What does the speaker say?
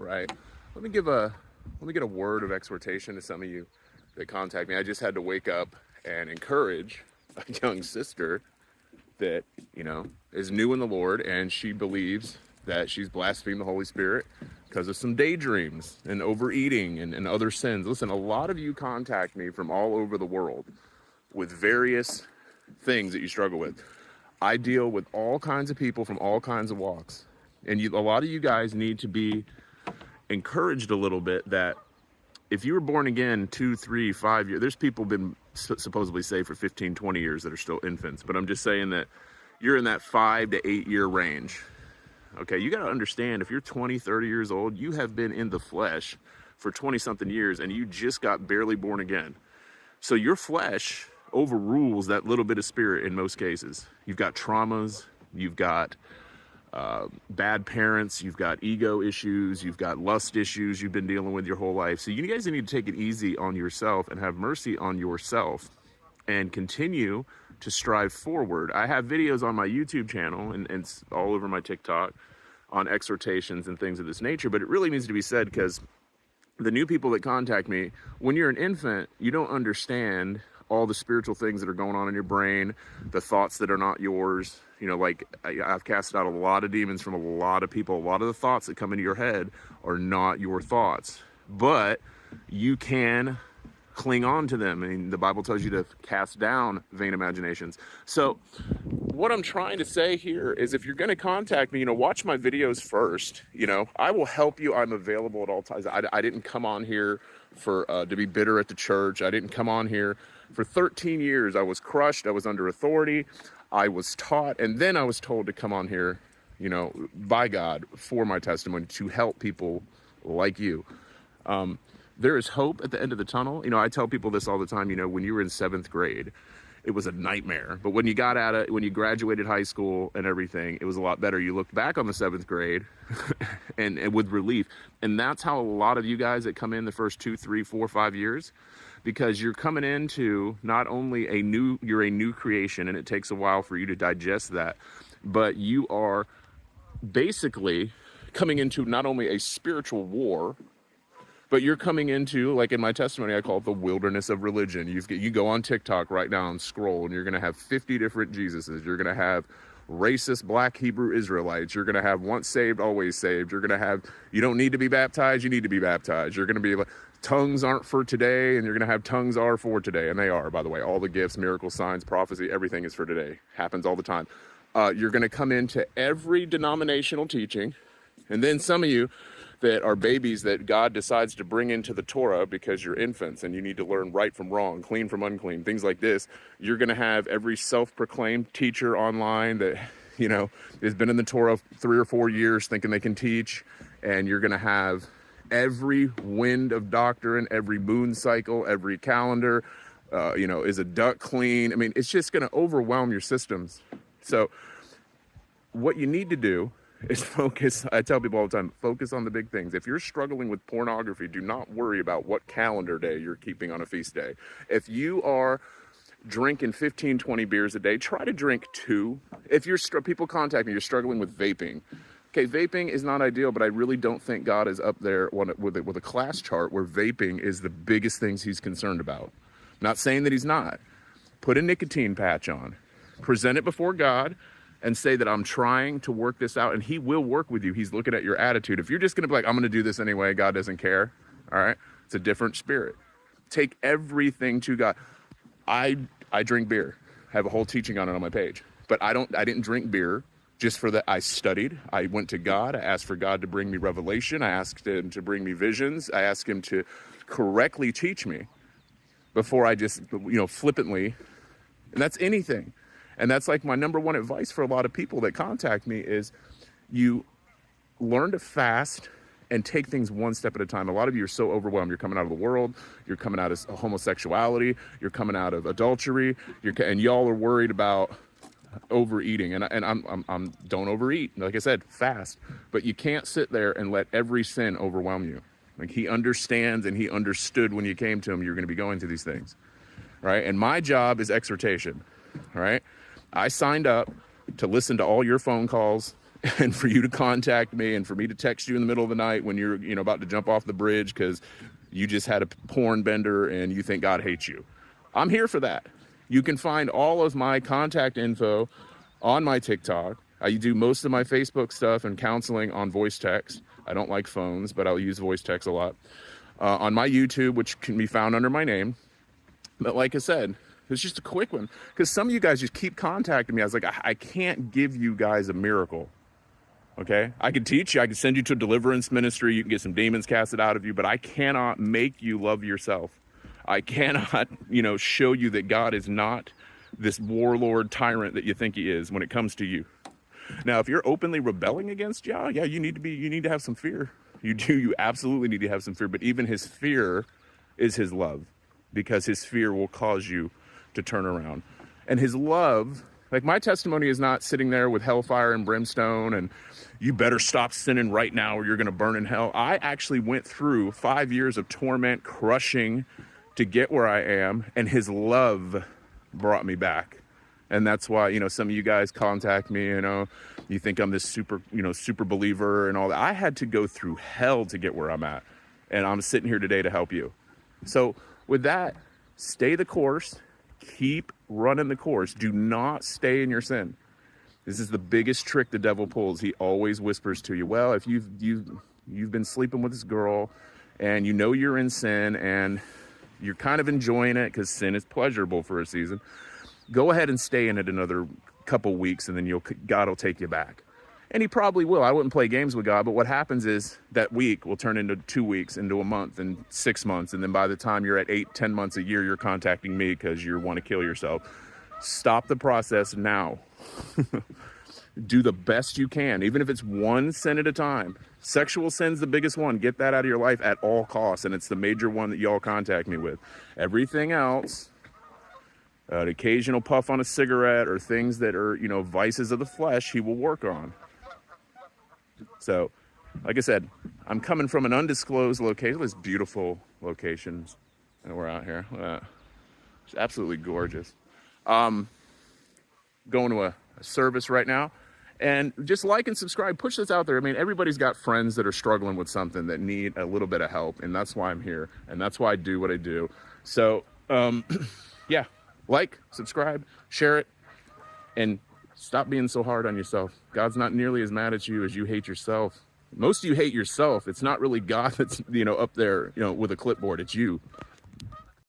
right? Let me get a word of exhortation to some of you that contact me. I just had to wake up and encourage a young sister that, is new in the Lord, and she believes that she's blasphemed the Holy Spirit because of some daydreams and overeating and other sins. Listen, a lot of you contact me from all over the world with various things that you struggle with. I deal with all kinds of people from all kinds of walks. And a lot of you guys need to be encouraged a little bit that if you were born again 2, 3, 5 years, there's people been supposedly saved for 15, 20 years that are still infants. But I'm just saying that you're in that 5 to 8 year range. Okay, you got to understand, if you're 20, 30 years old, you have been in the flesh for 20 something years and you just got barely born again. So your flesh overrules that little bit of spirit in most cases. You've got traumas, you've got bad parents, you've got ego issues, you've got lust issues you've been dealing with your whole life. So you guys need to take it easy on yourself and have mercy on yourself and continue to strive forward. I have videos on my YouTube channel and all over my TikTok on exhortations and things of this nature, but it really needs to be said because the new people that contact me, when you're an infant, you don't understand all the spiritual things that are going on in your brain, the thoughts that are not yours. Like I've cast out a lot of demons from a lot of people. A lot of the thoughts that come into your head are not your thoughts, but you can cling on to them. I mean, the Bible tells you to cast down vain imaginations. So what I'm trying to say here is if you're going to contact me, watch my videos first. I will help you. I'm available at all times. I didn't come on here for to be bitter at the church. I didn't come on here. For 13 years, I was crushed. I was under authority. I was taught, and then I was told to come on here, by God for my testimony to help people like you. There is hope at the end of the tunnel. I tell people this all the time. When you were in 7th grade, it was a nightmare. But when you got out of, when you graduated high school and everything, it was a lot better. You looked back on the 7th grade and with relief. And that's how a lot of you guys that come in the first 2, 3, 4, 5 years, because you're coming into not only you're a new creation, and it takes a while for you to digest that, but you are basically coming into not only a spiritual war, but you're coming into, like in my testimony, I call it the wilderness of religion. You go on TikTok right now and scroll, and you're going to have 50 different Jesuses. You're going to have racist black Hebrew Israelites. You're going to have once saved, always saved. You're going to have, you don't need to be baptized, you need to be baptized. You're going to be like, tongues aren't for today, and you're going to have tongues are for today. And they are, by the way. All the gifts, miracles, signs, prophecy, everything is for today. Happens all the time. You're going to come into every denominational teaching. And then some of you that are babies that God decides to bring into the Torah because you're infants and you need to learn right from wrong, clean from unclean, things like this. You're going to have every self-proclaimed teacher online that, has been in the Torah 3 or 4 years thinking they can teach. And you're going to have every wind of doctrine, every moon cycle, every calendar, is a duck clean? I mean, it's just going to overwhelm your systems. So what you need to do is focus. I tell people all the time, focus on the big things. If you're struggling with pornography, do not worry about what calendar day you're keeping on a feast day. If you are drinking 15, 20 beers a day, try to drink 2. If people contact me, you're struggling with vaping. Okay, vaping is not ideal, but I really don't think God is up there with a class chart where vaping is the biggest things he's concerned about. Not saying that he's not. Put a nicotine patch on. Present it before God and say that I'm trying to work this out, and he will work with you. He's looking at your attitude. If you're just going to be like, I'm going to do this anyway, God doesn't care, all right? It's a different spirit. Take everything to God. I drink beer. I have a whole teaching on it on my page. But I didn't drink beer just for that. I studied. I went to God. I asked for God to bring me revelation. I asked him to bring me visions. I asked him to correctly teach me before I just, flippantly, and that's anything. And that's like my number one advice for a lot of people that contact me is you learn to fast and take things one step at a time. A lot of you are so overwhelmed. You're coming out of the world. You're coming out of homosexuality. You're coming out of adultery. And y'all are worried about overeating. And I'm don't overeat. Like I said, fast. But you can't sit there and let every sin overwhelm you. Like he understands and he understood when you came to him, you're going to be going through these things. Right? And my job is exhortation. All right? I signed up to listen to all your phone calls, and for you to contact me and for me to text you in the middle of the night when you're, about to jump off the bridge because you just had a porn bender and you think God hates you. I'm here for that. You can find all of my contact info on my TikTok. I do most of my Facebook stuff and counseling on voice text. I don't like phones, but I'll use voice text a lot. On my YouTube, which can be found under my name. But like I said, it's just a quick one. Because some of you guys just keep contacting me. I was like, I can't give you guys a miracle. Okay? I can teach you. I can send you to a deliverance ministry. You can get some demons casted out of you. But I cannot make you love yourself. I cannot, show you that God is not this warlord tyrant that you think he is when it comes to you. Now, if you're openly rebelling against Yah, you need to have some fear. You absolutely need to have some fear. But even his fear is his love, because his fear will cause you to turn around. And his love, like my testimony is not sitting there with hellfire and brimstone and you better stop sinning right now or you're going to burn in hell. I actually went through 5 years of torment, crushing to get where I am, and his love brought me back. And that's why, some of you guys contact me, you think I'm this super believer and all that. I had to go through hell to get where I'm at. And I'm sitting here today to help you. So with that, stay the course, keep running the course. Do not stay in your sin. This is the biggest trick the devil pulls. He always whispers to you, well, if you've been sleeping with this girl and you're in sin and you're kind of enjoying it because sin is pleasurable for a season, go ahead and stay in it another couple weeks and then God will take you back. And he probably will. I wouldn't play games with God, but what happens is that week will turn into 2 weeks, into a month, and 6 months. And then by the time you're at 8, 10 months, a year, you're contacting me because you want to kill yourself. Stop the process now. Do the best you can, even if it's one sin at a time. Sexual sin's the biggest one. Get that out of your life at all costs. And it's the major one that y'all contact me with. Everything else, an occasional puff on a cigarette or things that are, vices of the flesh, he will work on. So, like I said, I'm coming from an undisclosed location. This beautiful locations, and we're out here. It's absolutely gorgeous. Going to a service right now, and just like and subscribe. Push this out there. I mean, everybody's got friends that are struggling with something that need a little bit of help, and that's why I'm here, and that's why I do what I do. So, yeah, like, subscribe, share it, and stop being so hard on yourself. God's not nearly as mad at you as you hate yourself. Most of you hate yourself. It's not really God that's, up there, with a clipboard. It's you.